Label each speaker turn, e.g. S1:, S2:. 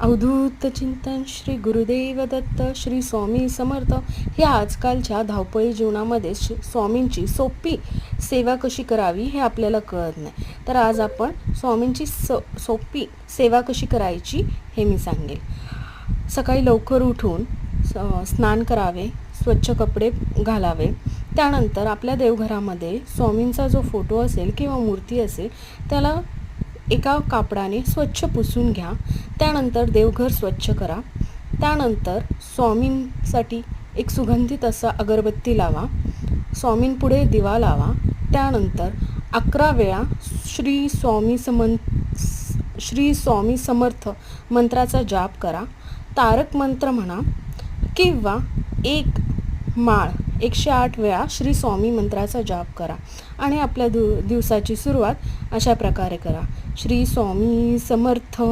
S1: अवधूत चिंतन श्री गुरुदेव दत्त श्री स्वामी समर्थ. हे आजकालच्या धावपळी जीवनामध्ये स्वामींची सोपी सेवा कशी करावी हे आपल्याला कळत नाही. तर आज आपण स्वामींची सोपी सेवा कशी करायची हे मी सांगेल. सकाळी लवकर उठून स्नान करावे, स्वच्छ कपडे घालावे. त्यानंतर आपल्या देवघरामध्ये स्वामींचा जो फोटो असेल किंवा मूर्ती असेल त्याला एका कापडाने स्वच्छ पुसून घ्या. त्यानंतर देवघर स्वच्छ करा. त्यानंतर स्वामींसाठी एक सुगंधित असा अगरबत्ती लावा. स्वामींपुढे दिवा लावा. त्यानंतर 11 वेळा श्री स्वामी समर्थ मंत्राचा जाप करा. तारक मंत्र म्हणा किंवा एक माळ 108 वेळा श्री स्वामी मंत्राचा जाप करा आणि आपल्या दिवसाची सुरुवात अशा प्रकारे करा. श्री स्वामी समर्थ.